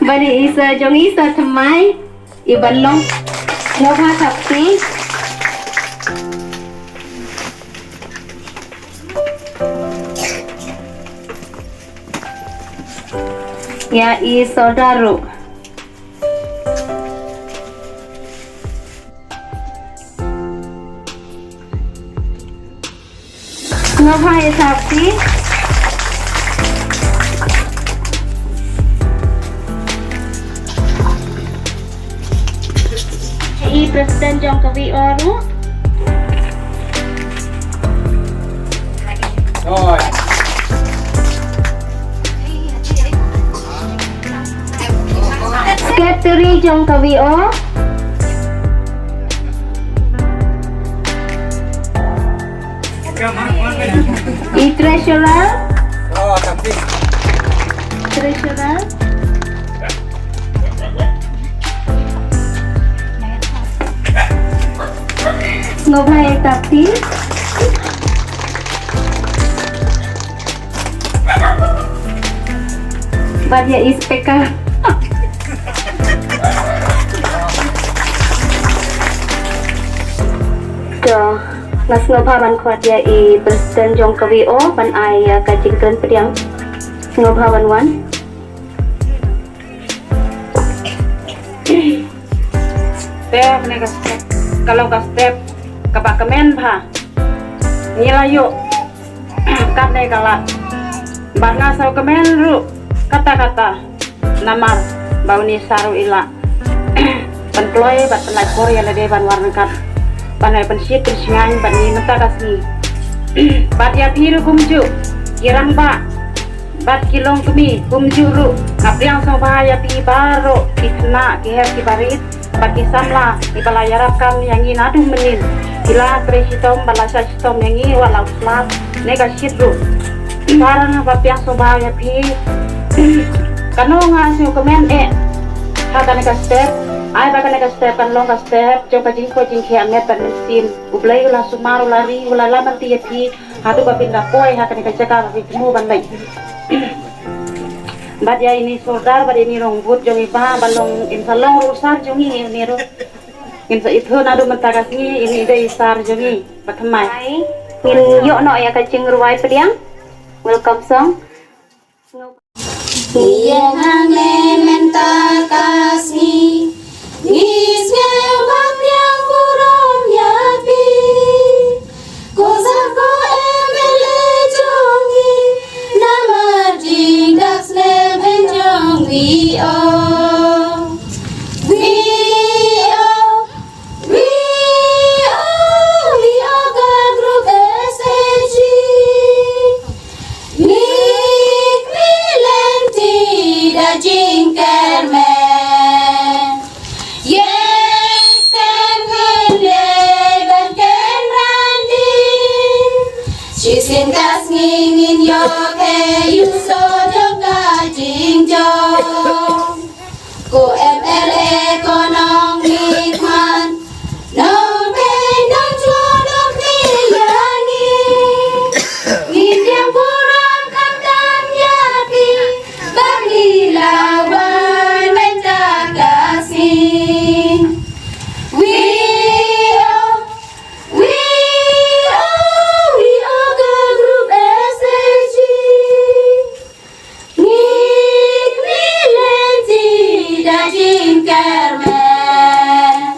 Bari isa jong isa thamai ibalong ngopha sapti ya i saudara ngopha sapti i Presiden Jokowi Oru Rồi. Sekretari Jokowi O i Treasurer Oh, tapi Treasurer ngopha sapti Badia ispekar So, nas ngopha ban khwat ya i Presiden Jokowi O ban ai kacing kren pediang ngopha ban wan Step nih ke step. Kalau ke step ke Pak Kemen pa. Nila yuk. Kat nih kalat. Banga sau Kemen ru. Kata-kata. Namar bau ni saru ila. Penploy bat penlai Korea lede ban warna kat. Panai pensit pensingan ban ni mata kasni. Bat ya piru kumju. Kirang ba. Bat kilong kumi kumju ru. Ngapriang sau bahaya pi baro. Kisna kiher kibarit. Bagi samla ibalayarap kami yang ini aduh menin gila presitom balasa sistom yang ini walau selat nega sidru sekarang apa yang soba ya pi kanu ngasih komen kata nega step ay baka nega step kan long step coba jingko jingki amet dan mesin ublay ulah sumaru lari ulah laman tiya pi hatu bapinda koi hata nega cakap bimu bandai Bat ya ini saudar, bat ini rongbut jong ipa, balong insalong rusar jongi ini ro. Insa itu nado mentakasni ini ide isar jongi, bat mai. Ngin yo no ya kacing ruwai pediang welcome song Yang angin mental kasih Gisnya bang yang kurang nyapi Kozako emele jongi Namar jingdak sleben jong we oh We oh We oh We oh God group SAG Nik milenti da jingkermen Yes kan hende ban ken randi Chisin kas ngingin yo ke yuso joka jingjong Ku MLA konong nikman Nong peng nong chuodok niyangi Ngindang kurang kamdan yapi Bagi lawan mentakasih We oh We oh ke grup SAG Nik milenti daging kermen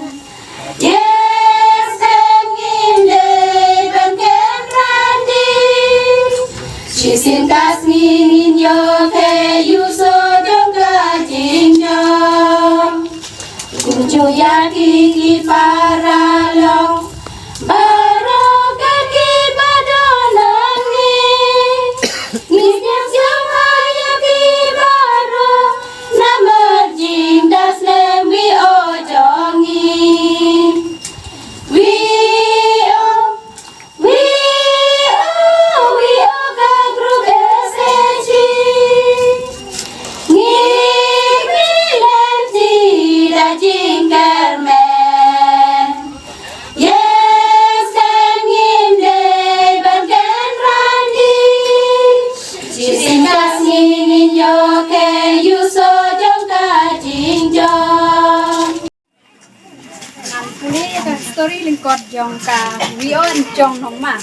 Yes kan nginde ban ken randi Chisin kas ngingin yo ke yuso joka jingjong Kuncu yaki ki paralong Baro kaki badonangi Nginyam siang haya ki baro Namar jingdas lemwi ojongi We oh We oh ka grup SAG Nik milenti da jingkermen ke story lingkot jong ka wion jong nong ma.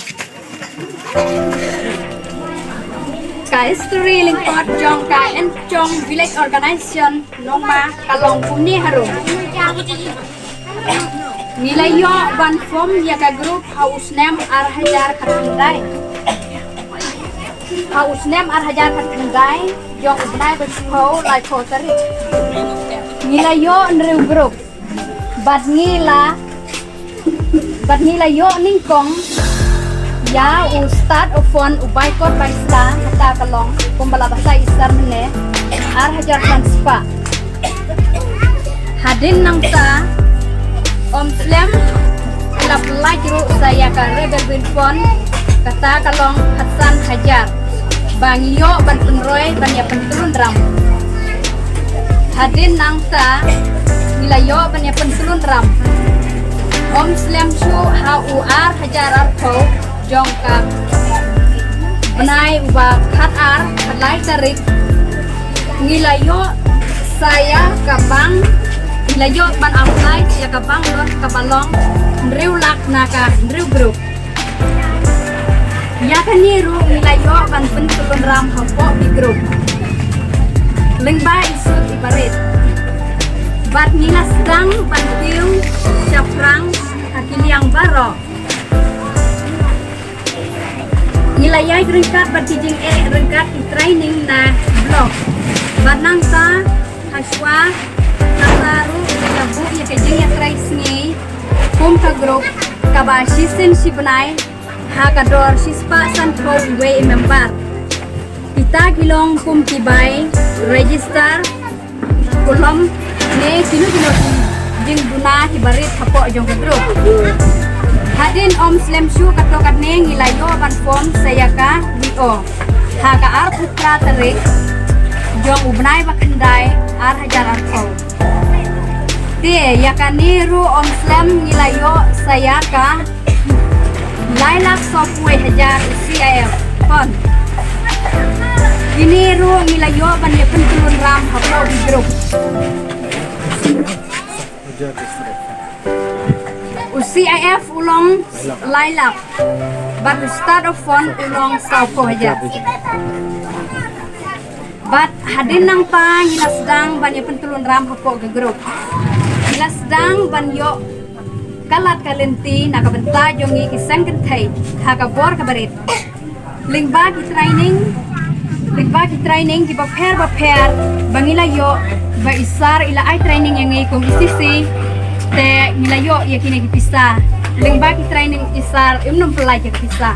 Ka story lingkot jong ka en jong village organization nong ma kalong puni harum. Nilai yo ban form ya ka group house name ar hajar khatindai. House name ar hajar khatindai jong ubnai berspo lai kotari. Nilai yo nrew group. Bat ngila yo ningkong ya ustad ofon ubay kot baista kata kalong kumbala bahasa isar mene ar hajar transpa hadin nang sa om slem lap lajru saya ka rebel binfon kata kalong Hasan Hajar bang yo ban penroy ban ya penturun ram hadin nang sa nilayo ban ya penturun ram om slem chu HUR Hajar arko jongka benai uba khat ar khalai tarik nilayo saya kabang nilayo ban apply ya kabang lor kabalong nriu lak naka nriu group ya kaniru nilayo ban pentulun ram hapo di group lengba isu ibarit bat nila sedang ban tiu caprang hakiliang baro nilayay ringkat bertijing ringkat di training na blog batnang sa haswa nasaru labu ya kejing ya traisngi kum ka group kabashisin sibnai hakador sispa santo iwe member kita gilong kum tibay register kolom ne kilo jing buna hibarit hapo jong ka group hadin om slem shu katokat ne ngilayo ban form saya ka dio haga ar putra terik jong ubnai bakandai ar hajar arko te yakaniru om slem ngilayo saya ka lailak software hajar CIF pon ini ru ngilayo ban ya pentulun ram hapo di grup CIF ulong lailak but start of fun ulong sauko hajar but hadin nang pa hilasdang ban ya pentulun ram hapo ke grup hilasdang ban yo kalat kalenti nakabenta jongi kisang kentai hakabor kabarit lingba ki training ki baper bangila yo ba isar ila ay training yang ngi kong isisi te nilayo ya kini kipisa lingba ki training isar imnum pelai ki kipisa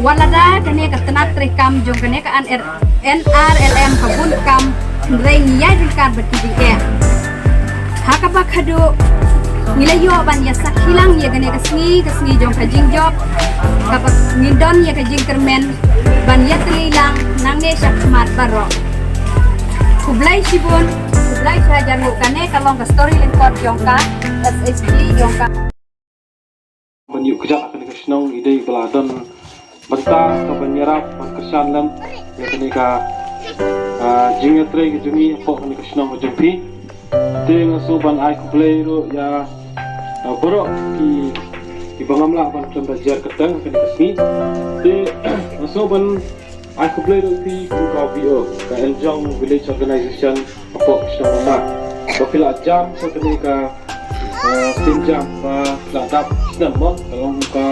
walada kane ka tanat rekam jong kane ka NRLM kabun kam reng ya ringkar bertijing hakapa khadu nilayo ban ya sakhilang ya kane kasni jong kajing job kapak ngidon ya kajing kermen ban ya trilang nange syakmat baro kublai sibun kublai sahaja kane kalong ka story lingkot jongka SSG jongka Banyu kejak akan kesenang ide beladon bentang ke penyerap kersan lem ya kini ka jingnya tre ke jungi pok kini kesenang jumpi te ngasuban ai kublai ro ya borok ki bangamla ban belajar keteng kini kesni te ngasuban ai kublai ro ki ka VO ka Enjong Village Organization pok kesenang mama bapila jam so kini ka jam ladap sistem kalau muka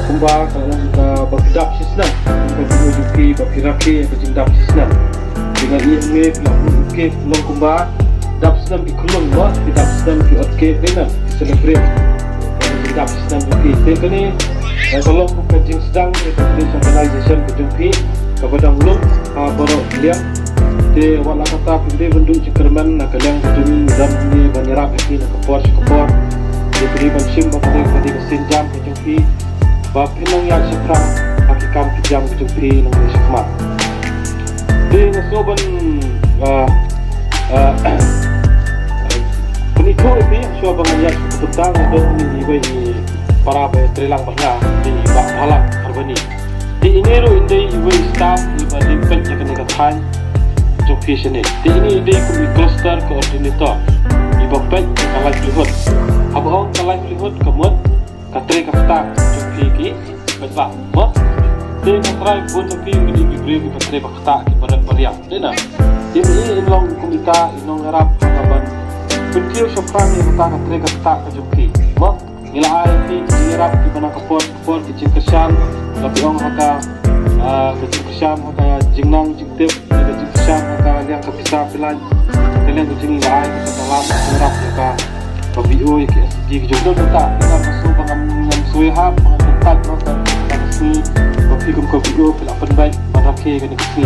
kumba kalau muka bakidap sistem bagi ujuki bagi raki bajindap sistem dengan ini ke long kumba dap sistem di kulung di dap sistem di otke dengan celebrate bajindap sistem di tekni kalau muka jing sedang Village Organization berjumpi kepada mulung baru lihat de wala kata pinde bendu cikerman nak kalian kejumi dan ni banyarap ini nak kepor de beri bansim bapade bapade kesenjam kejumpi bab pinong yang sekrang hakikam kejam kejumpi nang sekmat de ngasoban peniko ini sua banyak petang dong ni ibai para trilang bangga di bak halak karbani di ini ro indai ibai staff ibading pen yang kena katan Di ini ide kami cluster koordinator di bapet ka livelihood abong ka livelihood kamot katre ka sta jumpi ki betba mo te ka try pun pi gidi gibri ki patre bakta ki barat pariang dena ini inlong kumita inong harap kaban pentiu syafran ni ka katre ka sta ka jumpi mo nila ay pi harap ki banang kapor ki cingkesan tapi ong haka kecingkesan haka jingnang jingtip kecingkesan haka liang kapisa pilan kalian kucing lain kita dalam harap ka pabio ki SG ki jodoh tak dengan masuk dengan suihap dengan tempat nonton kasi papikum ko video pila penbaik marake kani kasi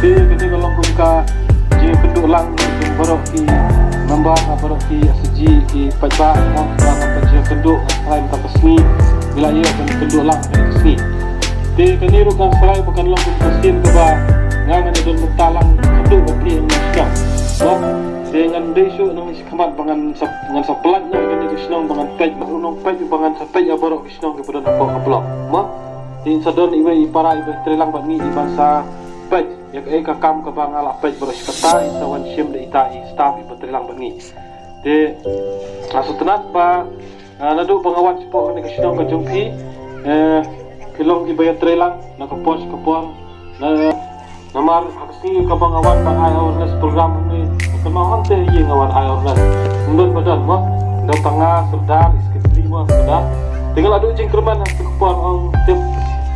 te kani golong ka je penduk lang borok ki nambah borok ki SG ki pajak mau ka pajak penduk lain tak pesni bila ia akan penduk lang kani kasi te kani rukan selai bukan long kasin ke ba ngangan don metalang penduk papi yang sudah dengan desu nang iskamat bangan sa pelat nang kani kisnong bangan pej unong pej bangan sa pej aborok kisnong ke badan apa ablok ma tin sadon iwe para ibe trelang bat ni ibasa pej yak ka kam ka bangala pej beres kata sa wan shim de itai staff ibe trelang bat ni de asutenat ba nadu pengawan sipo kani kisnong ka jumpi kilong ibe trelang na ka pos ka por na namar aksi ka pengawan ba awareness program ni kemauan teh yang awan awareness mundur badan mah dah tengah serdar iskesli mah sudah tinggal adu cingkerman yang sekupuan orang tip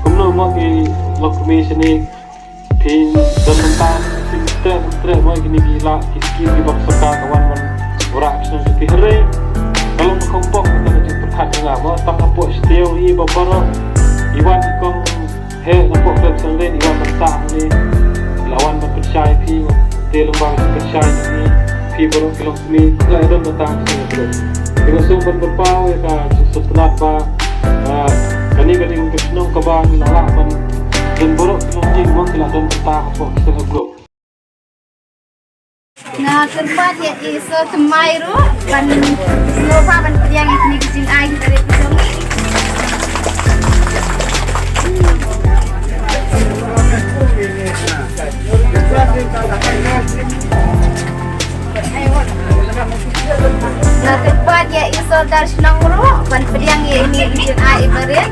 kemudian mah di lokasi sini pin dan mentang stress mah gini gila kiski di bangsa kawan man orang action seperti hari kalau berkumpul kita nak berkat dengan mah tak apa setiap ini baparo iwan ikong nampak klub sendiri iwan mentang ni lawan berpercaya pi te lembang percaya ni pi baru kilom ni la ada datang sini terus dengan sumber berpau ya ka setelah ba kani gading kesnong ka bang lalaban dan baru kilom ni mo kila don ta apa kita grup Nah, tempat ya iso temairu ban lupa ban yang ini kecil air dari pisang. Nah, tempat ya iso dari senangru ban yang ini kecil air berit.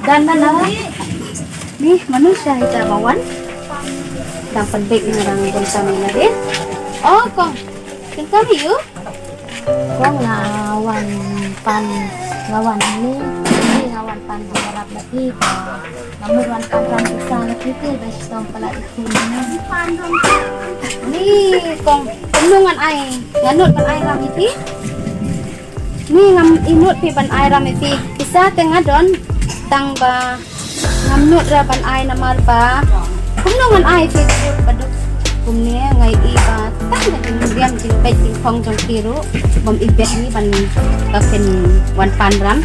Dan mana? Nih manusia kita bawan. Yang penting ngarang kami lagi. Oh kong, kami yuk. Kong ngawan ngawan ini ngawan pan harap lagi. Namun wan pan besar lagi tu dah setong pala itu. Nih kong penungan ai nganut pan ai ram itu. Nih ngam inut pi pan ai ram itu. Bisa tengah don tang ba ngamnut ra pan ai namar ba. Penungan ai pi paduk kumnya ngai iba tang da diam jing bai jing phong jong kiru bom ibet ni pan kafen wan pan ram.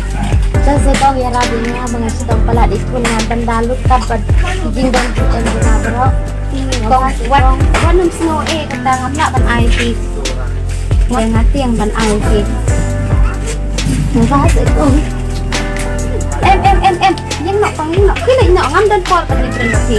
Sa ko ya rabinya mga setong pala itu na bandalut kapad jing dan bro. Kong wanum snow kata ngamla pan ai pi. Ngai ngati yang pan ai pi. Bahas itu. Em yang nọ pang yang nọ khi lại nọ ngắm đơn por pan different pi.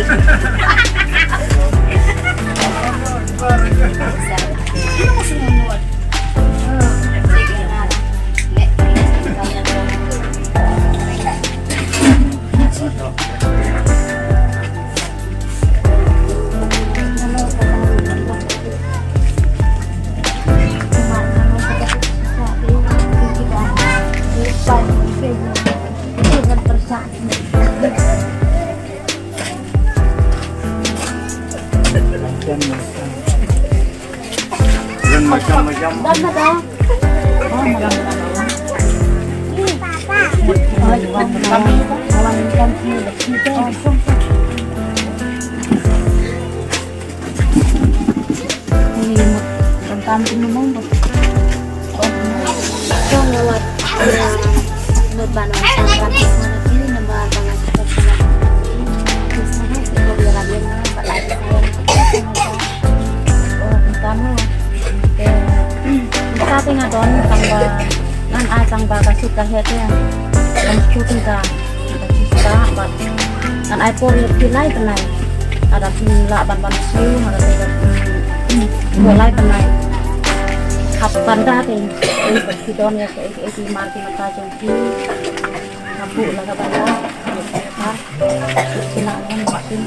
Kan ai por pilai penai ada pila ban siu ada bolai penai kapan dah teh bersidon ya ke marti mata jongki kapu lah kapan dah silakan makin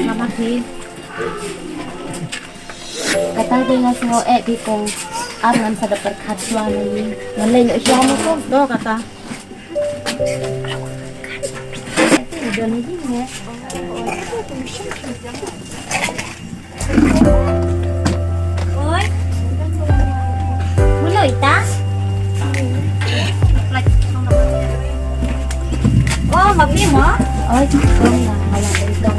nama sih kata dengan semua di kong aran sada perkat suami nalai lo suami ko do kata udah nih ya oi mulai tas oh mabli mo oi không là làm đến đâu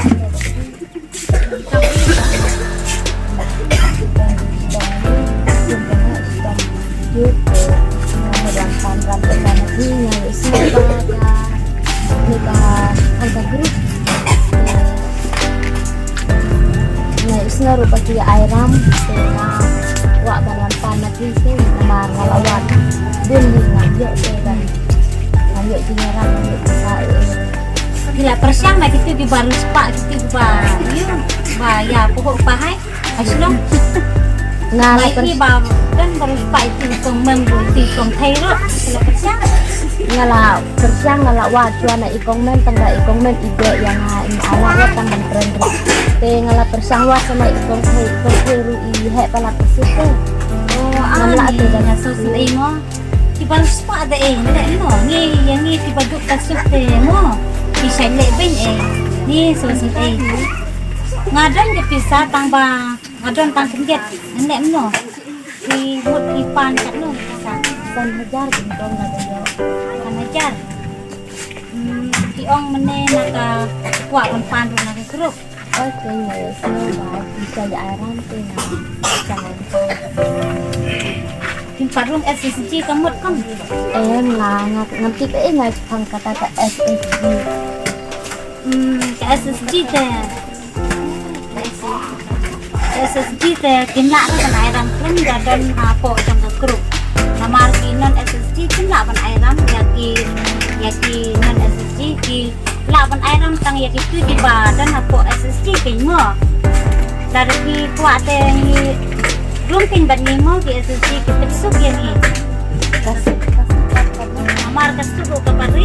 Naru pati airam na wa banan panat itu nama ngalawan dun ngayo dan ngayo jinyaran ngayo bisa gila persiang na gitu di baru spa gitu ba ya pokok pahai aslong ngalai ini ba dan baru spa itu kong ti kong thairo kalau persiang ngala wa cuana ikong men tangga ikong men ide yang awalnya tangan brand ngala persang wa sama ikong kairu i he pala kesite ngala ate dengan sosul mo di baru spa ada ndak no ngi di baduk kasuk te mo bisa leben ni sosul ngadan ke pisah tangba ngadon tang kenjet ndak no di hut ipan kat no san hajar bintong ngadan ajar tiong mene naka kuat pan naka grup oke ya semua bisa ya airan tena jangan parum SSG kamut kan ngerti nggak pang kata SSG SSG teh SSG teh kinla kan airan pun gadon apa trong grup nama artinan SSG kinla ban airan yakin non SSG ki laban airan tang yaki tu di badan apa SSG kingo dari ki kuat ni rumkin ban ni mo ki SSG ki pesuk ya ni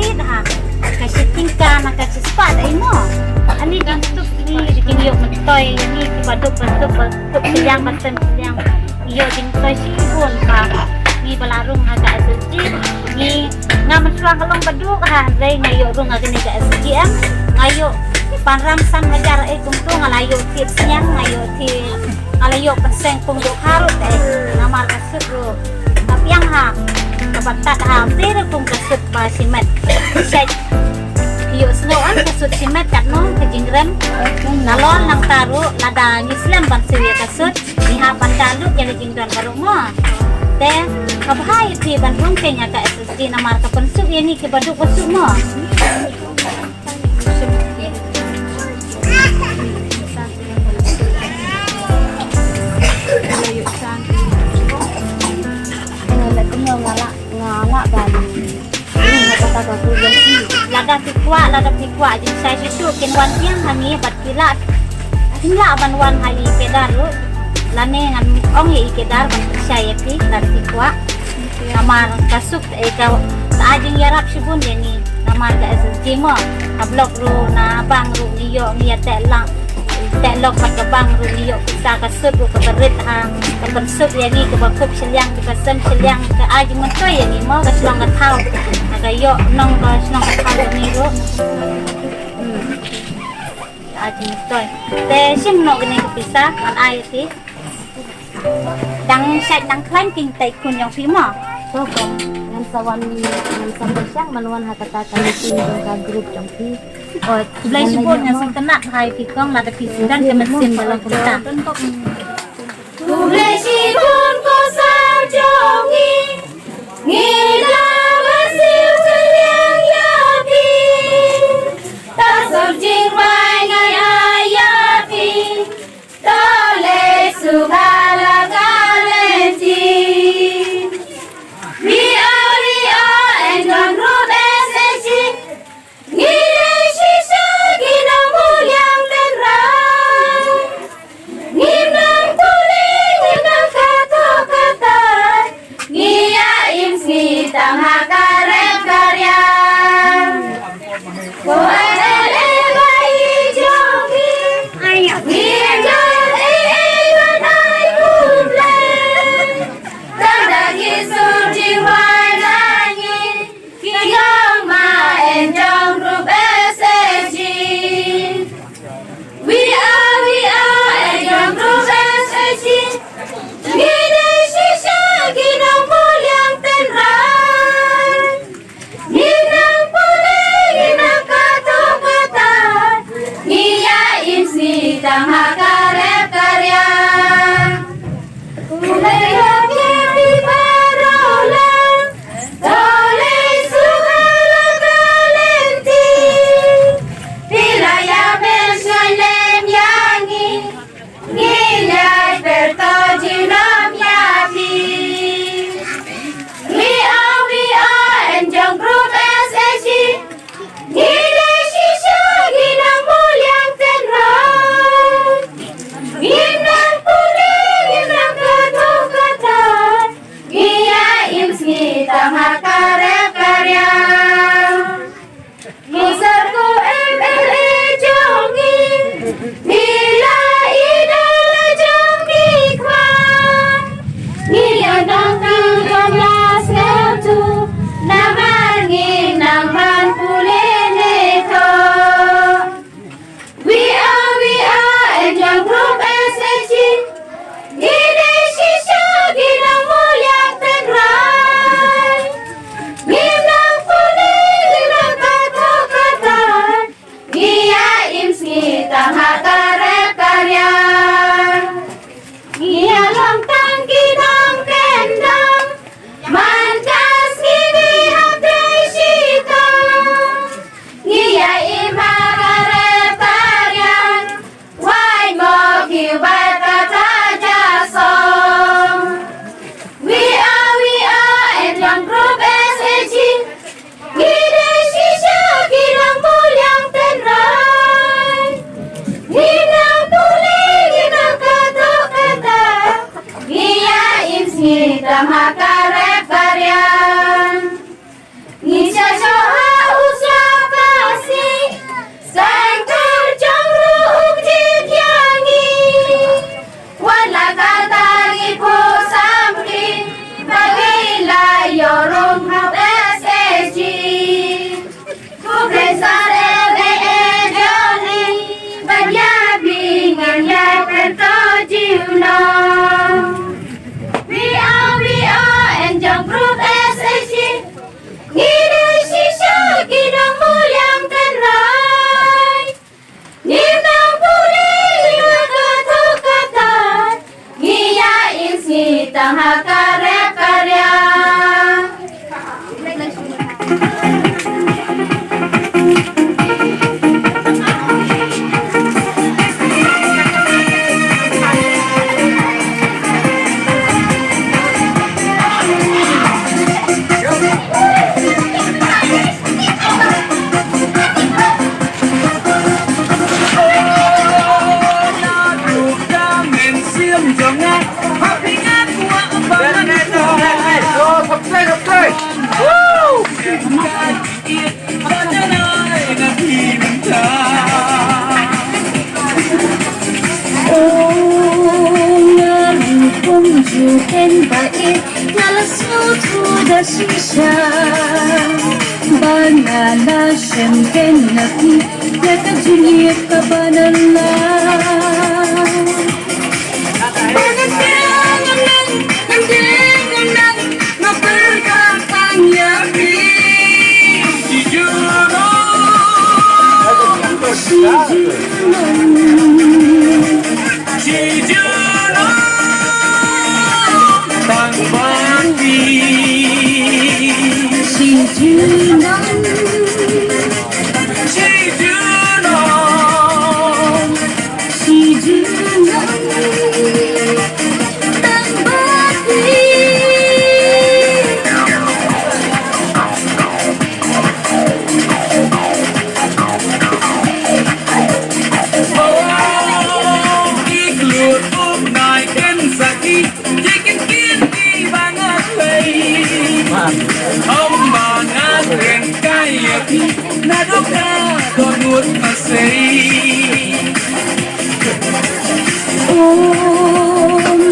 berit ha. Kasih tingkah nak kasih sepat mo. Ani jantuk ni bikin yo mentoy ni kibaduk sedang batan sedang yo jintoy sibun pa. Ni balarung agak SG ni ngaman suang kalong baduk ha dai ngayo rung agak ni ka SGM ngayo panram san ngajar tungtung ngalayo tips yang ngayo ti ngalayo perseng pungduk harut namar kasut ro tapi yang ha kabatat ha hampir kung kasut pa simet set yo slowan kasut simet kat no kejingren nalon nang taru lada ngislam ban sewi kasut ni ha pandalut yang jingren baru mo te kabhay ti ban rung kenya ka SSD namar ka pensuk yani ke baduk pasuk mo ngala bali ini kata aku lada pikwa jadi saya susu ken wan tiang hani bat kila ban wan hari kedar lu lane ngan ong ye kedar ban saya pi lada pikwa namar kasuk ka ajing yarap sibun yani namar ka SSG mo ablok ru na bang ru niyo niya telok pada bang rumiyo kita kasut ke berit ha konsep yani ke bakup seliang ke pasem seliang ke aji mentoy yani mau ke selang ke tau aga yo nong ke selang ke tau ni ro aji mentoy te sim no gini ke pisah kan ai ti dang set dang klan king tai kun yang pima so kom ngan sawan siang manuan hakata kami tin ka grup jongpi oh belai sibuk yang sang tenak hai pikong lada pisidan ke mesin dalam kita Kulesipun ko sarjongi ngila basil kaliang yapi tasurjing mai ngai ayapi tole sugala galenti Ria enjong group SSG ngile shisha ginang mulyang tenrang ngimnang tuling ngimnang kato-katan ngiyaim ngitang hakarep karyang Koele bai jongi ngimnang banai kumlen tandagi surjing wanangi kiyang enjong group SSG We are enjong group SSG Ngide shisha ginang mulyang tenran Nginang puling nginang kato-katan Ngiyain sitang hakarep karya Kulayang ngepi barolang Toleh sugala galenti Pilaya bensoy lem yangi Ngilay perto jinam yapi We are enjong group SSG Ngide shisha ginang mulyang tenran Nginang puling nginang kato-katan Ngiyaim ngitang hakarep karya Musarku MLA jongi Nila idala jongi kwan Ngiyodong kamblas ngautu Naman nginangman pulinito We are enjong group SSG Ngide shisha ginang mulyang tenran ngala tu da shisha banana champagne napi ya ka dunia ka banana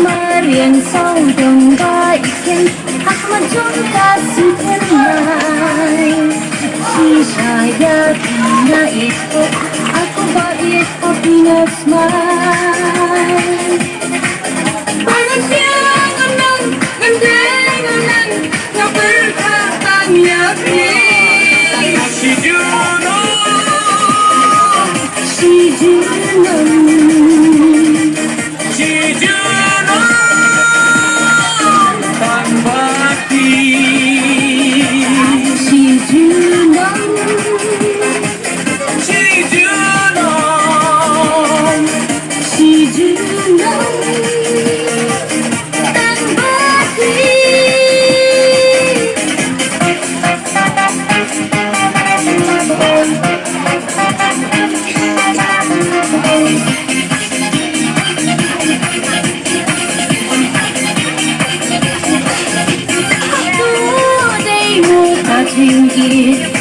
Marian sau dong ba iken aku majung kasih tenai si saya punya itu aku baik punya smile manusia ngenang ngendeng nggak berkatanya si Juno Hãy subscribe cho kênh Ghiền Mì Gõ để không bỏ lỡ